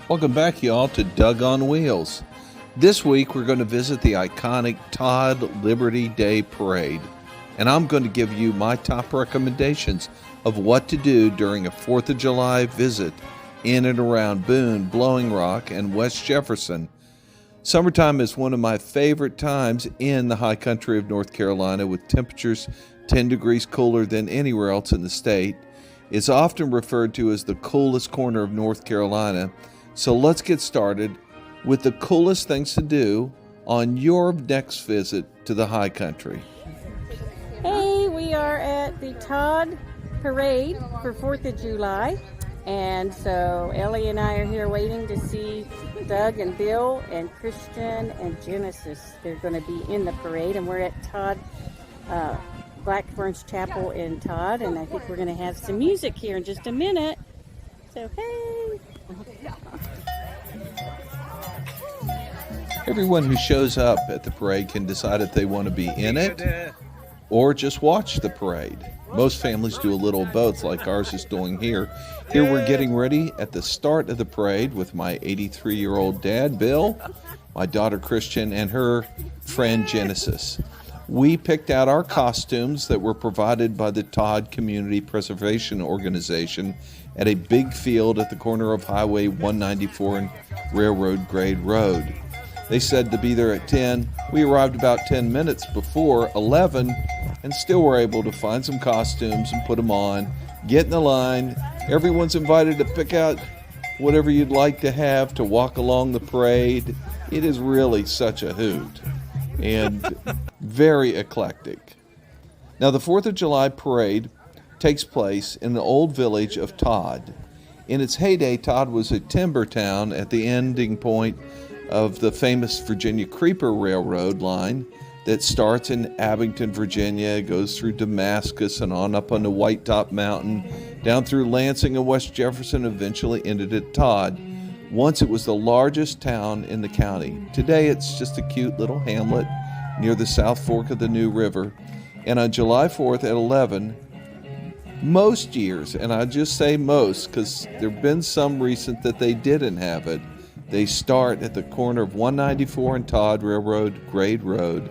Welcome back, y'all, to Doug on Wheels. This week, we're going to visit the iconic Todd Liberty Day Parade, and I'm going to give you my top recommendations of what to do during a 4th of July visit in and around Boone, Blowing Rock, and West Jefferson. Summertime is one of my favorite times in the high country of North Carolina, with temperatures 10 degrees cooler than anywhere else in the state. It's often referred to as the coolest corner of North Carolina. So let's get started with the coolest things to do on your next visit to the high country. Hey, we are at the Todd Parade for 4th of July. And so Ellie and I are here waiting to see Doug and Bill and Christian and Genesis. They're going to be in the parade, and we're at Todd Blackburn's Chapel in Todd, and I think we're going to have some music here in just a minute. So hey! Everyone who shows up at the parade can decide if they want to be in it or just watch the parade. Most families do a little of both, like ours is doing here. Here we're getting ready at the start of the parade with my 83-year-old dad, Bill, my daughter, Christian, and her friend, Genesis. We picked out our costumes that were provided by the Todd Community Preservation Organization at a big field at the corner of Highway 194 and Railroad Grade Road. They said to be there at 10. We arrived about 10 minutes before 11 and still were able to find some costumes and put them on, get in the line. Everyone's invited to pick out whatever you'd like to have to walk along the parade. It is really such a hoot and very eclectic. Now, the 4th of July parade takes place in the old village of Todd. In its heyday, Todd was a timber town at the ending point of the famous Virginia Creeper Railroad line that starts in Abington, Virginia, goes through Damascus and on up onto White Top Mountain, down through Lansing and West Jefferson, eventually ended at Todd. Once it was the largest town in the county. Today it's just a cute little hamlet near the South Fork of the New River. And on July 4th at 11, most years, and I just say most because there have been some recent that they didn't have it, they start at the corner of 194 and Todd Railroad Grade Road,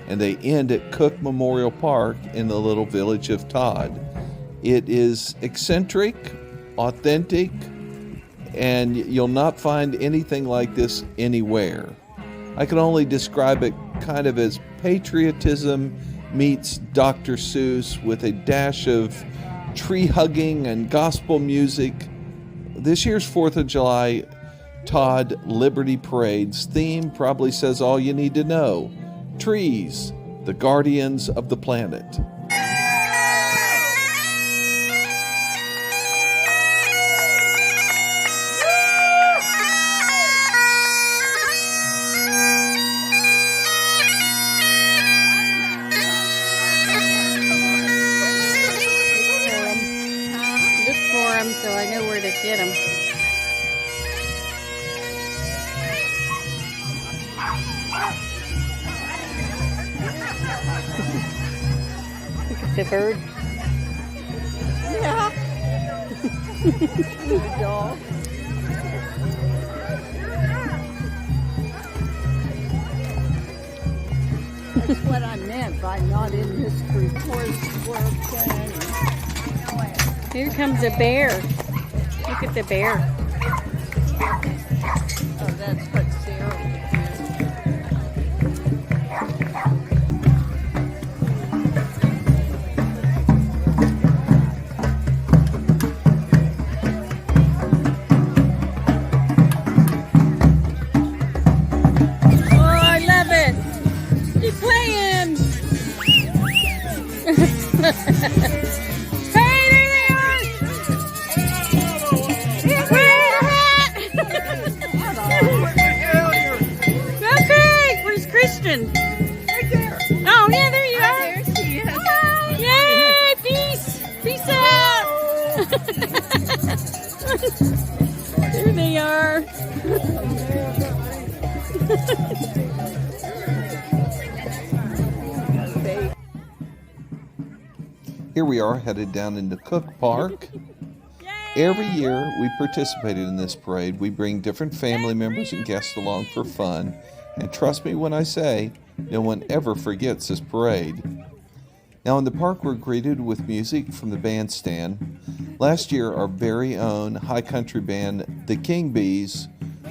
and they end at Cook Memorial Park in the little village of Todd. It is eccentric, authentic, and you'll not find anything like this anywhere. I can only describe it kind of as patriotism meets Dr. Seuss with a dash of tree hugging and gospel music. This year's 4th of July Todd Liberty Parade's theme probably says all you need to know. Trees, the guardians of the planet. Look for them so I know where to get them. The bird. Yeah. The dog. That's what I meant by not in this report working. Here comes a bear. Look at the bear. Oh, that's what Sarah did. Hey, there they are! Okay, where's Christian? Right there. Oh, yeah, there you are. There she is. Hi. Yay, peace. Peace out. There they are. Here we are headed down into Cook Park. Every year we participated in this parade. We bring different family members and guests along for fun. And trust me when I say, no one ever forgets this parade. Now in the park we're greeted with music from the bandstand. Last year our very own high country band, the King Bees,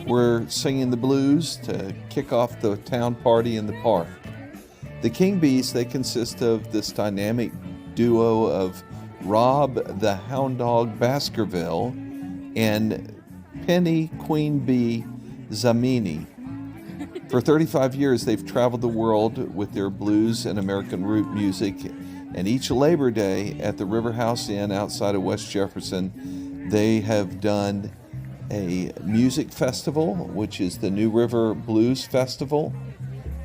were singing the blues to kick off the town party in the park. The King Bees, they consist of this dynamic duo of Rob the Hound Dog Baskerville and Penny Queen Bee Zamini. For 35 years, they've traveled the world with their blues and American root music, and each Labor Day at the River House Inn outside of West Jefferson, they have done a music festival, which is the New River Blues Festival,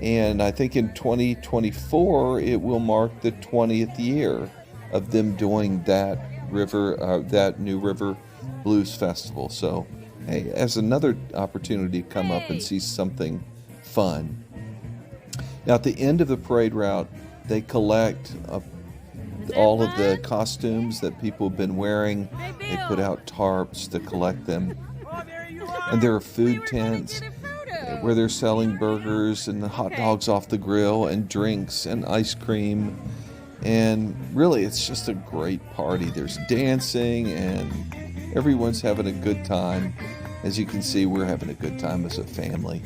and I think in 2024 it will mark the 20th year of them doing that New River Blues Festival. So, hey, as another opportunity to come up and see something fun. Now, at the end of the parade route, they collect all of the costumes that people have been wearing. They put out tarps to collect them. And there are food tents where they're selling burgers and hot dogs off the grill and drinks and ice cream. And really, it's just a great party. There's dancing and everyone's having a good time. As you can see, we're having a good time as a family.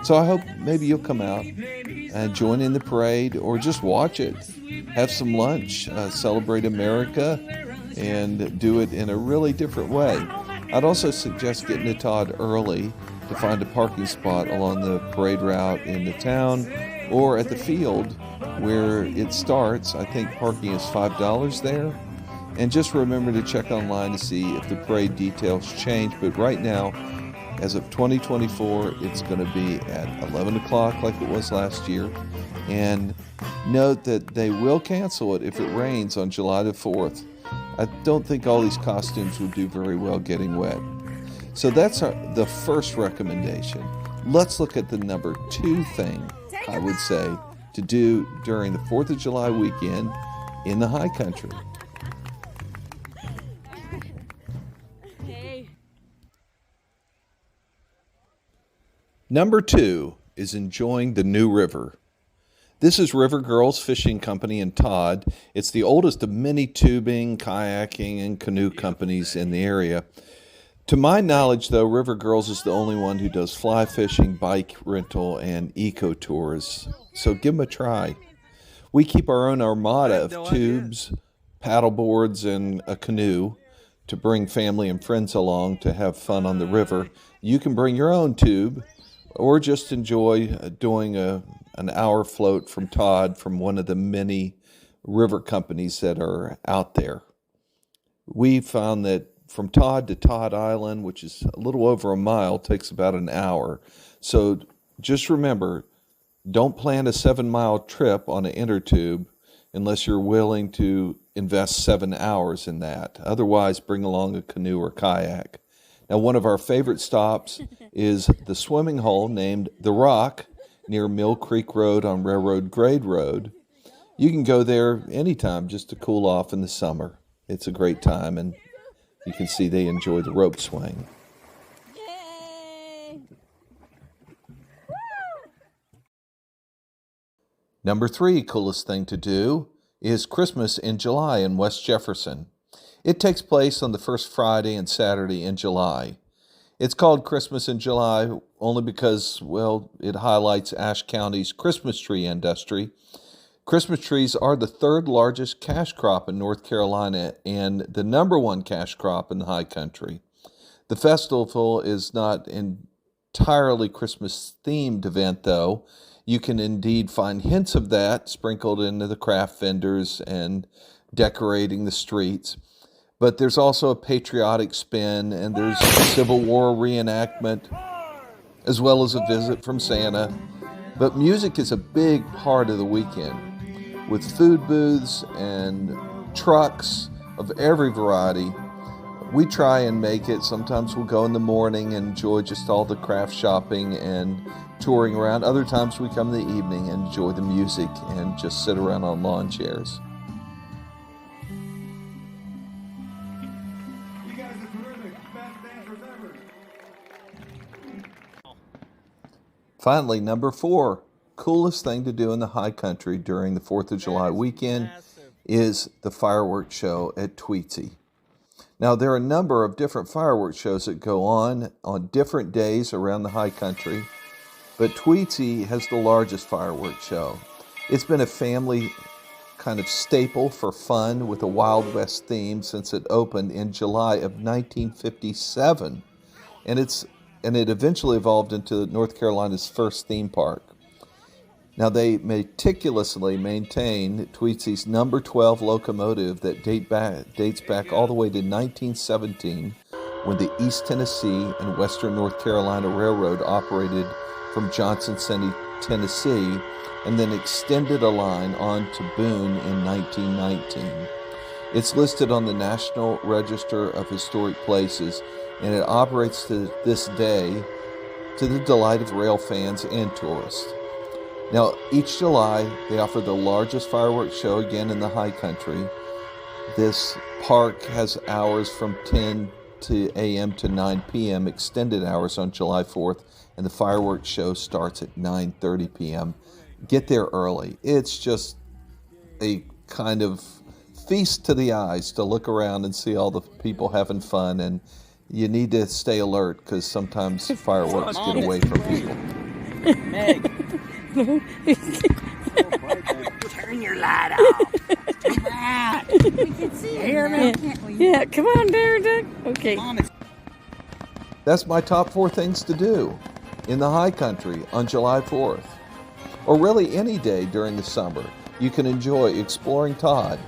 So I hope maybe you'll come out and join in the parade or just watch it. Have some lunch, celebrate America, and do it in a really different way. I'd also suggest getting to Todd early to find a parking spot along the parade route in the town or at the field where it starts. I think parking is $5 there. And just remember to check online to see if the parade details change. But right now, as of 2024, it's going to be at 11 o'clock like it was last year. And note that they will cancel it if it rains on July the 4th. I don't think all these costumes would do very well getting wet. So that's the first recommendation. Let's look at the number 2 thing I would say to do during the 4th of July weekend in the high country. Number 2 is enjoying the New River. This is River Girls Fishing Company in Todd. It's the oldest of many tubing, kayaking, and canoe companies in the area. To my knowledge, though, River Girls is the only one who does fly fishing, bike rental, and eco tours. So give them a try. We keep our own armada of tubes, paddle boards, and a canoe to bring family and friends along to have fun on the river. You can bring your own tube or just enjoy doing an hour float from Todd from one of the many river companies that are out there. We found that from Todd to Todd Island, which is a little over a mile, takes about an hour. So just remember, don't plan a 7-mile trip on an inner tube unless you're willing to invest 7 hours in that. Otherwise, bring along a canoe or kayak. Now, one of our favorite stops is the swimming hole named The Rock near Mill Creek Road on Railroad Grade Road. You can go there anytime just to cool off in the summer. It's a great time, and you can see they enjoy the rope swing. Yay! Number 3 coolest thing to do is Christmas in July in West Jefferson. It takes place on the first Friday and Saturday in July. It's called Christmas in July only because, well, it highlights Ashe County's Christmas tree industry. Christmas trees are the 3rd largest cash crop in North Carolina and the number 1 cash crop in the high country. The festival is not entirely Christmas-themed event, though. You can indeed find hints of that sprinkled into the craft vendors and decorating the streets. But there's also a patriotic spin, and there's a Civil War reenactment, as well as a visit from Santa. But music is a big part of the weekend, with food booths and trucks of every variety. We try and make it. Sometimes we'll go in the morning and enjoy just all the craft shopping and touring around. Other times we come in the evening and enjoy the music and just sit around on lawn chairs. Finally, number 4, coolest thing to do in the high country during the 4th of July weekend is the fireworks show at Tweetsy. Now, there are a number of different fireworks shows that go on different days around the high country, but Tweetsy has the largest fireworks show. It's been a family kind of staple for fun with a Wild West theme since it opened in July of 1957, and it eventually evolved into North Carolina's first theme park. Now, they meticulously maintain Tweetsy's number 12 locomotive that dates back all the way to 1917, when the East Tennessee and Western North Carolina Railroad operated from Johnson City, Tennessee, and then extended a line on to Boone in 1919. It's listed on the National Register of Historic Places, and it operates to this day to the delight of rail fans and tourists. Now, each July, they offer the largest fireworks show again in the high country. This park has hours from 10 a.m. to 9 p.m., extended hours on July 4th, and the fireworks show starts at 9:30 p.m. Get there early. It's just a kind of feast to the eyes to look around and see all the people having fun, and you need to stay alert because sometimes fireworks get away from people. Meg. Turn your light off. Come on. We can see it Hear now, me? can't we? Yeah, come on there, Doug. Okay. That's my top 4 things to do in the high country on July 4th. Or really any day during the summer. You can enjoy exploring Todd,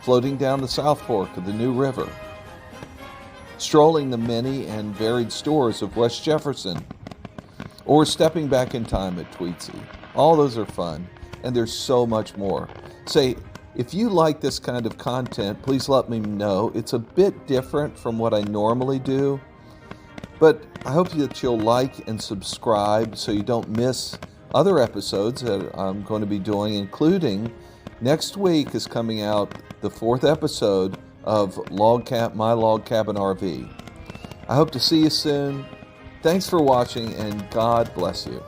floating down the South Fork of the New River, strolling the many and varied stores of West Jefferson, or stepping back in time at Tweetsy. All those are fun, and there's so much more. Say, if you like this kind of content, please let me know. It's a bit different from what I normally do, but I hope that you'll like and subscribe so you don't miss other episodes that I'm going to be doing, including next week is coming out the 4th episode of My Log Cabin RV. I hope to see you soon. Thanks for watching, and God bless you.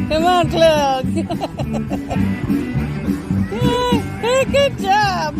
Come on, Cloud. Hey, good job.